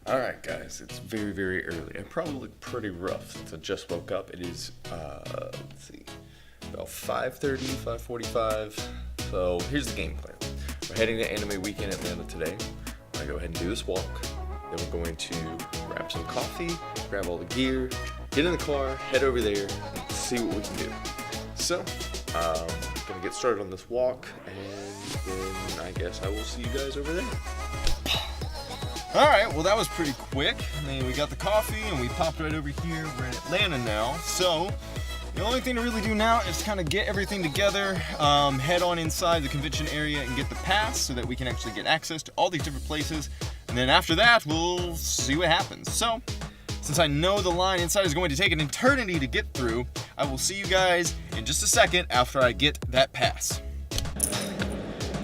Alright guys, it's very, very early. I probably look pretty rough since I just woke up. It is, let's see, about 5:30, 5:45. So here's the game plan. We're heading to Anime Weekend Atlanta today. I'm gonna go ahead and do this walk. Then we're going to grab some coffee, grab all the gear, get in the car, head over there, and see what we can do. So, gonna get started on this walk, and then I guess I will see you guys over there. Alright, well that was pretty quick. I mean, we got the coffee and we popped right over here. We're in Atlanta now. So, the only thing to really do now is kind of get everything together, head on inside the convention area and get the pass so that we can actually get access to all these different places. And then after that, we'll see what happens. So, since I know the line inside is going to take an eternity to get through, I will see you guys in just a second after I get that pass.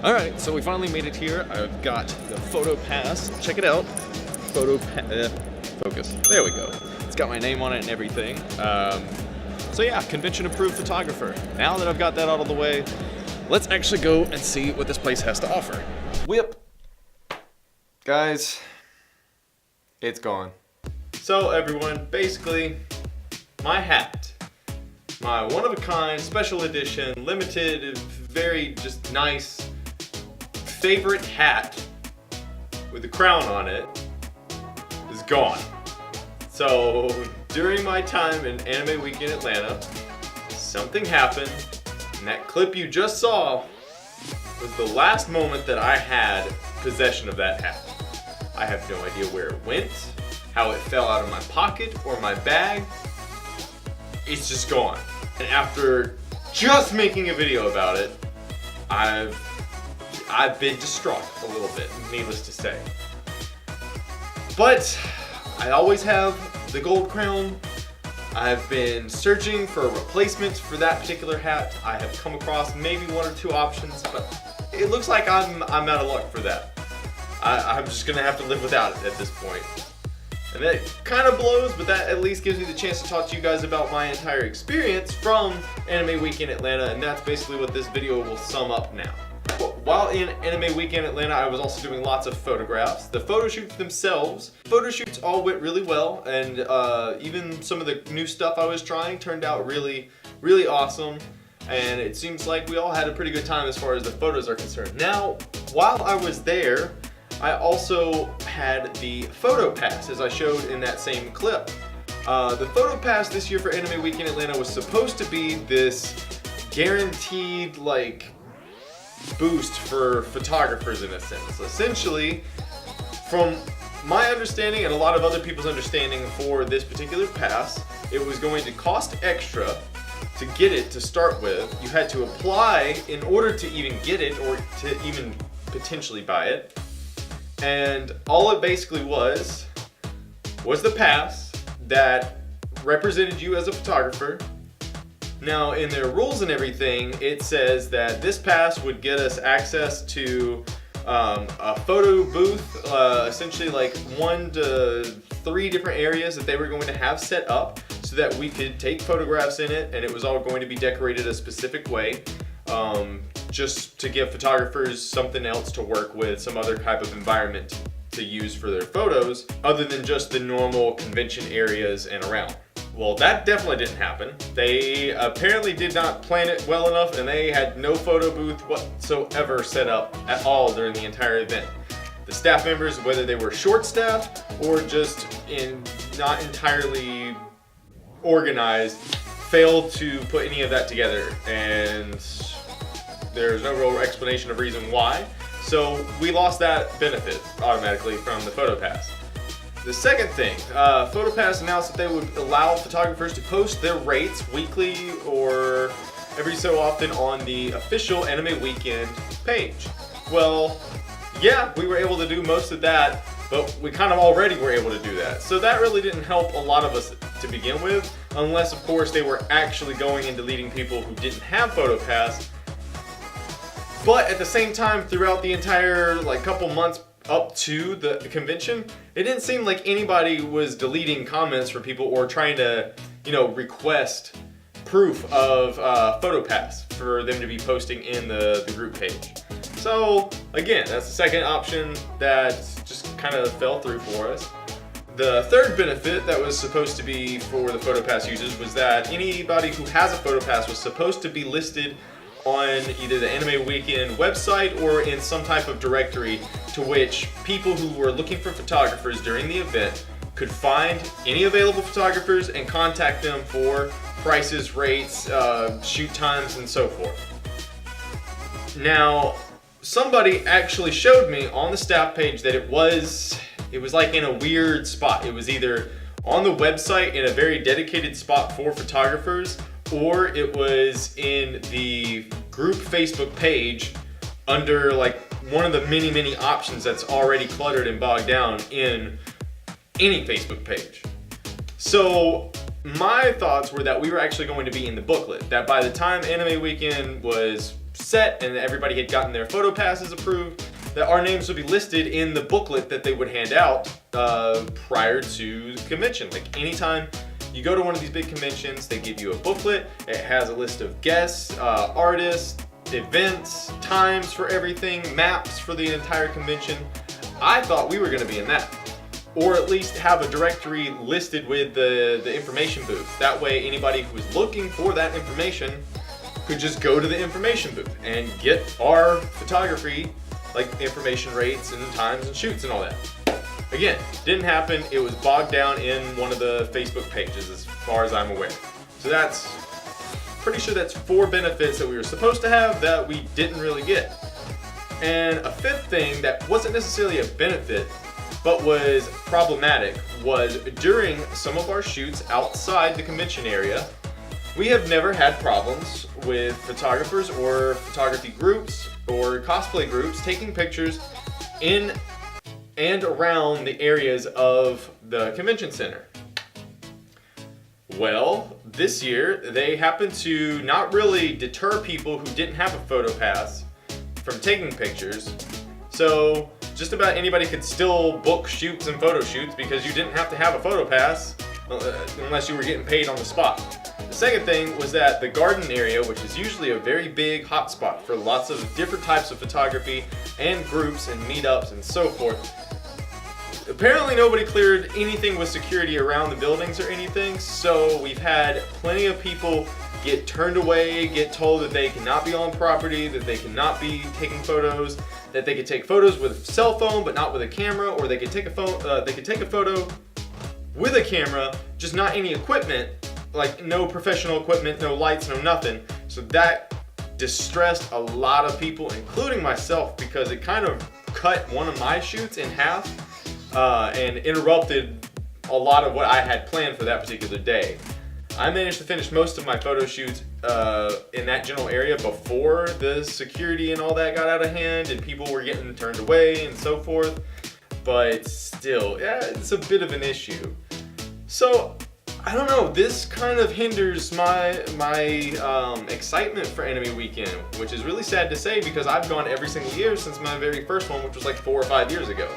Alright, so we finally made it here. I've got the photo pass. Check it out. Focus. There we go. It's got my name on it and everything. So yeah, convention approved photographer. Now that I've got that out of the way, let's actually go and see what this place has to offer. Whip. Guys, it's gone. So everyone, basically, my hat. My one-of-a-kind, special edition, limited, very just nice, favorite hat with a crown on it is gone. So during my time in Anime Weekend Atlanta, something happened, and that clip you just saw was the last moment that I had possession of that hat. I have no idea where it went, how it fell out of my pocket or my bag. It's just gone. And after just making a video about it, I've been distraught a little bit, needless to say. But I always have the gold crown. I've been searching for a replacement for that particular hat. I have come across maybe one or two options, but it looks like I'm out of luck for that. I'm just gonna have to live without it at this point. And that kind of blows, but that at least gives me the chance to talk to you guys about my entire experience from Anime Weekend Atlanta, and that's basically what this video will sum up now. While in Anime Weekend Atlanta, I was also doing lots of photographs. The photo shoots themselves, photo shoots all went really well, and even some of the new stuff I was trying turned out really, really awesome. And it seems like we all had a pretty good time as far as the photos are concerned. Now, while I was there, I also had the photo pass, as I showed in that same clip. The photo pass this year for Anime Weekend Atlanta was supposed to be this guaranteed, like, boost for photographers in a sense. Essentially, from my understanding and a lot of other people's understanding for this particular pass, it was going to cost extra to get it to start with. You had to apply in order to even get it or to even potentially buy it. And all it basically was the pass that represented you as a photographer. Now, in their rules and everything, it says that this pass would get us access to a photo booth, essentially like 1 to 3 different areas that they were going to have set up so that we could take photographs in it, and it was all going to be decorated a specific way, just to give photographers something else to work with, some other type of environment to use for their photos, other than just the normal convention areas and around. Well, that definitely didn't happen. They apparently did not plan it well enough, and they had no photo booth whatsoever set up at all during the entire event. The staff members, whether they were short-staffed or just not entirely organized, failed to put any of that together, and there's no real explanation of reason why. So we lost that benefit automatically from the photo pass. The second thing, PhotoPass announced that they would allow photographers to post their rates weekly or every so often on the official Anime Weekend page. Well, yeah, we were able to do most of that, but we kind of already were able to do that. So that really didn't help a lot of us to begin with, unless of course they were actually going and deleting people who didn't have PhotoPass. But at the same time, throughout the entire couple months up to the convention, it didn't seem like anybody was deleting comments for people or trying to, request proof of PhotoPass for them to be posting in the group page. So again, that's the second option that just kind of fell through for us. The third benefit that was supposed to be for the PhotoPass users was that anybody who has a PhotoPass was supposed to be listed on either the Anime Weekend website or in some type of directory to which people who were looking for photographers during the event could find any available photographers and contact them for prices, rates, shoot times, and so forth. Now, somebody actually showed me on the staff page that it was like in a weird spot. It was either on the website in a very dedicated spot for photographers, or it was in the group Facebook page under like one of the many options that's already cluttered and bogged down in any Facebook page. So my thoughts were that we were actually going to be in the booklet, that by the time Anime Weekend was set and everybody had gotten their photo passes approved, that our names would be listed in the booklet that they would hand out prior to the convention. Like anytime you go to one of these big conventions, they give you a booklet. It has a list of guests, artists, events, times for everything, maps for the entire convention. I thought we were going to be in that, or at least have a directory listed with the information booth. That way anybody who was looking for that information could just go to the information booth and get our photography, like information, rates and times and shoots and all that. Again, didn't happen. It was bogged down in one of the Facebook pages as far as I'm aware. So that's, pretty sure that's 4 benefits that we were supposed to have that we didn't really get. And a fifth thing that wasn't necessarily a benefit but was problematic was during some of our shoots outside the convention area, we have never had problems with photographers or photography groups or cosplay groups taking pictures in and around the areas of the convention center. Well, this year they happened to not really deter people who didn't have a photo pass from taking pictures. So just about anybody could still book shoots and photo shoots because you didn't have to have a photo pass unless you were getting paid on the spot. The second thing was that the garden area, which is usually a very big hotspot for lots of different types of photography and groups and meetups and so forth, apparently nobody cleared anything with security around the buildings or anything, so we've had plenty of people get turned away, get told that they cannot be on property, that they cannot be taking photos, that they could take photos with a cell phone but not with a camera, or they could take a photo with a camera, just not any equipment, like no professional equipment, no lights, no nothing. So that distressed a lot of people, including myself, because it kind of cut one of my shoots in half and interrupted a lot of what I had planned for that particular day. I managed to finish most of my photo shoots in that general area before the security and all that got out of hand and people were getting turned away and so forth. But still, yeah, it's a bit of an issue. So, I don't know, this kind of hinders my excitement for Anime Weekend, which is really sad to say because I've gone every single year since my very first one, which was like 4 or 5 years ago.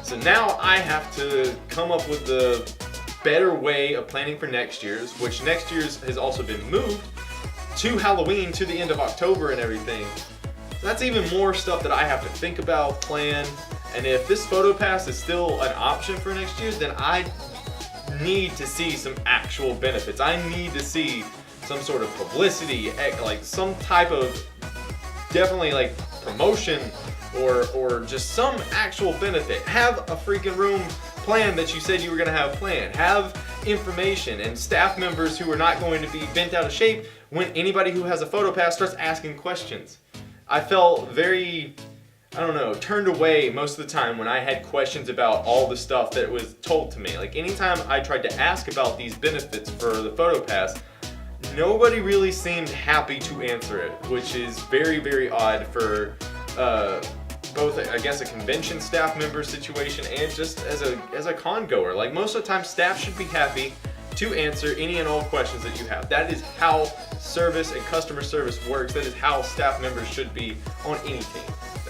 So now I have to come up with the better way of planning for next year's, which next year's has also been moved to Halloween, to the end of October and everything. So that's even more stuff that I have to think about, plan, and if this photo pass is still an option for next year's, then I need to see some actual benefits. I need to see some sort of publicity, like some type of definitely like promotion or just some actual benefit. Have a freaking room plan that you said you were going to have planned. Have information and staff members who are not going to be bent out of shape when anybody who has a photo pass starts asking questions. I felt very, I don't know, turned away most of the time when I had questions about all the stuff that was told to me. Like anytime I tried to ask about these benefits for the photo pass, nobody really seemed happy to answer it, which is very, very odd for both, I guess, a convention staff member situation and just as a con goer. Like most of the time, staff should be happy to answer any and all questions that you have. That is how service and customer service works. That is how staff members should be on any team.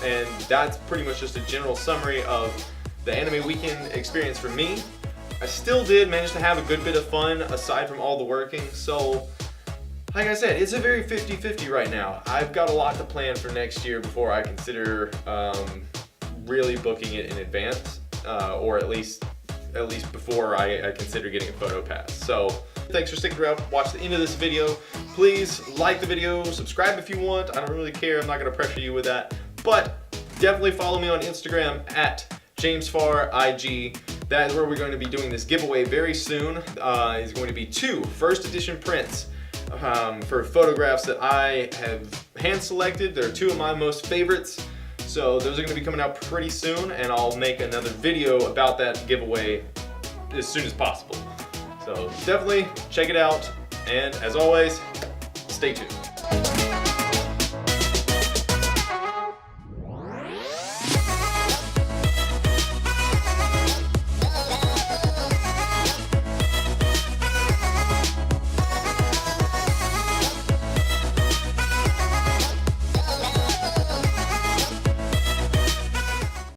And that's pretty much just a general summary of the Anime Weekend experience for me. I still did manage to have a good bit of fun aside from all the working. So, like I said, it's a very 50-50 right now. I've got a lot to plan for next year before I consider really booking it in advance, or at least at least before I consider getting a photo pass. So thanks for sticking around, watch the end of this video. Please like the video, subscribe if you want. I don't really care, I'm not gonna pressure you with that. But definitely follow me on Instagram at JamesFarIG. That is where we're going to be doing this giveaway very soon. It's going to be 2 first edition prints for photographs that I have hand selected. They're 2 of my most favorites. So those are going to be coming out pretty soon, and I'll make another video about that giveaway as soon as possible. So definitely check it out, and as always, stay tuned.